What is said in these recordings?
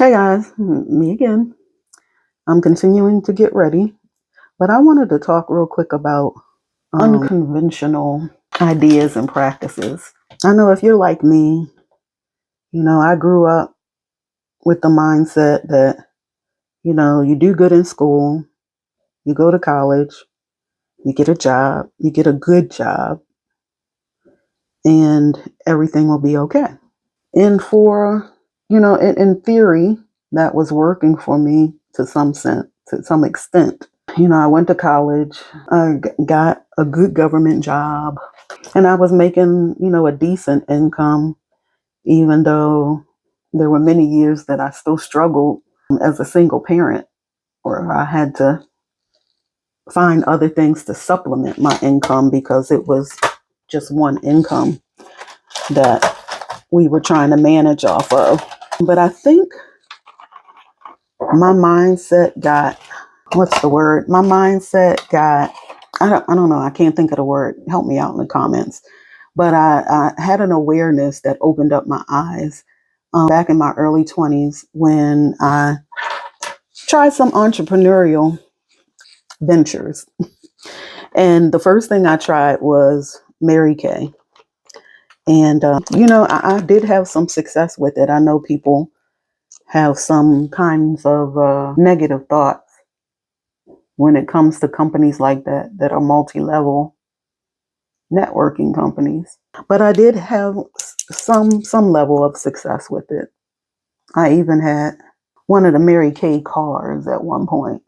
Hey guys, me again. I'm continuing to get ready, but I wanted to talk real quick about unconventional ideas and practices. I know if you're like me, I grew up with the mindset that, you do good in school, you go to college, you get a job, you get a good job, and everything will be okay. And in theory, that was working for me to some extent. I went to college, I got a good government job, and I was making, a decent income, even though there were many years that I still struggled as a single parent, or I had to find other things to supplement my income because it was just one income that we were trying to manage off of. But I think my mindset got, what's the word? My mindset got, I don't know. I can't think of the word. Help me out in the comments. But I had an awareness that opened up my eyes back in my early 20s when I tried some entrepreneurial ventures. And the first thing I tried was Mary Kay. And, I did have some success with it. I know people have some kinds of negative thoughts when it comes to companies like that are multi-level networking companies. But I did have some level of success with it. I even had one of the Mary Kay cars at one point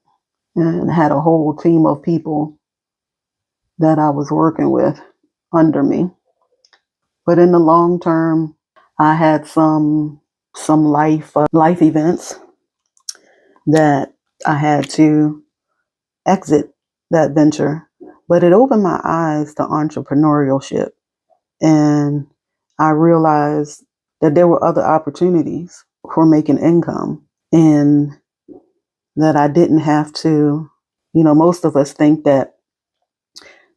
and had a whole team of people that I was working with under me. But in the long term, I had some life events that I had to exit that venture. But it opened my eyes to entrepreneurship, and I realized that there were other opportunities for making income, and that I didn't have to, most of us think that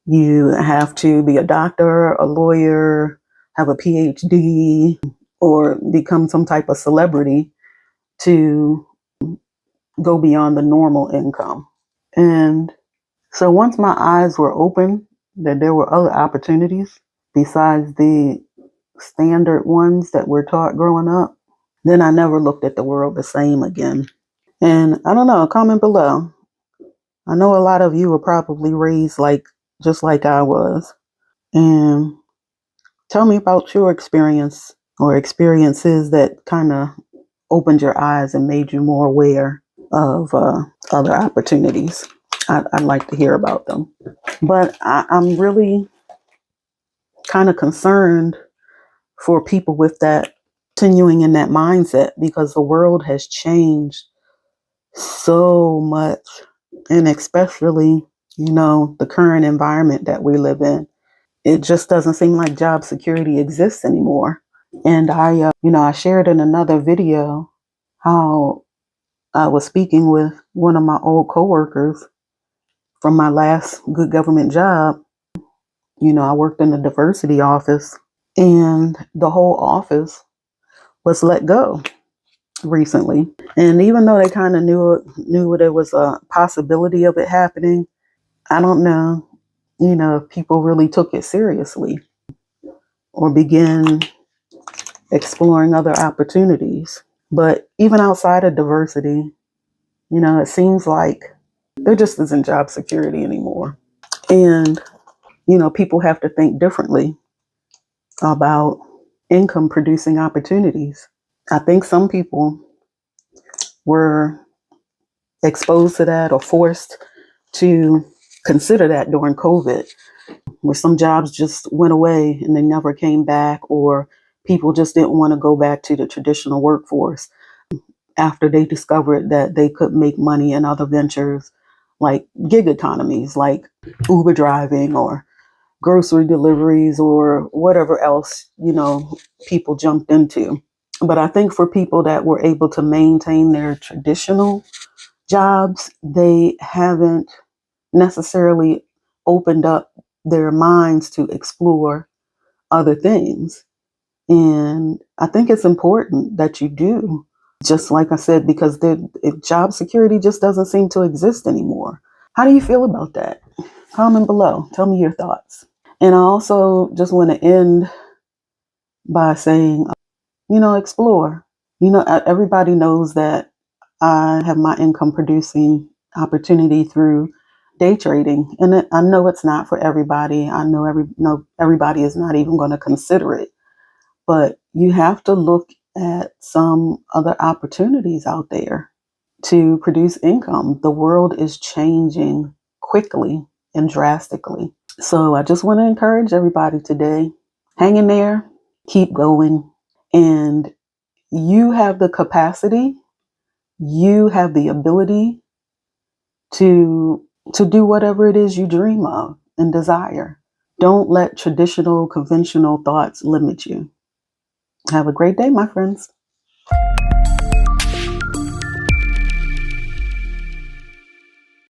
you have to be a doctor, a lawyer, have a PhD, or become some type of celebrity to go beyond the normal income. And so once my eyes were open that there were other opportunities besides the standard ones that we're taught growing up, then I never looked at the world the same again. And I don't know, comment below. I know a lot of you were probably raised just like I was. And tell me about your experience or experiences that kind of opened your eyes and made you more aware of other opportunities. I'd like to hear about them. But I'm really kind of concerned for people with that, continuing in that mindset, because the world has changed so much. And especially, the current environment that we live in, it just doesn't seem like job security exists anymore. And I shared in another video how I was speaking with one of my old coworkers from my last good government job. I worked in the diversity office, and the whole office was let go recently. And even though they kind of knew there was a possibility of it happening, I don't know, if people really took it seriously or began exploring other opportunities. But even outside of diversity, it seems like there just isn't job security anymore. And, people have to think differently about income producing opportunities. I think some people were exposed to that or forced to consider that during COVID, where some jobs just went away and they never came back, or people just didn't want to go back to the traditional workforce after they discovered that they could make money in other ventures like gig economies, like Uber driving or grocery deliveries or whatever else, people jumped into. But I think for people that were able to maintain their traditional jobs, they haven't necessarily opened up their minds to explore other things. And I think it's important that you do Just like I said, because job security just doesn't seem to exist anymore. How do you feel about that? Comment below. Tell me your thoughts. And I also just want to end by saying, explore. Everybody knows that I have my income producing opportunity through day trading, and I know it's not for everybody. I know everybody is not even going to consider it, but you have to look at some other opportunities out there to produce income. The world is changing quickly and drastically. So I just want to encourage everybody today, hang in there, keep going, and you have the capacity, you have the ability to do whatever it is you dream of and desire. Don't let traditional, conventional thoughts limit you. Have a great day, my friends.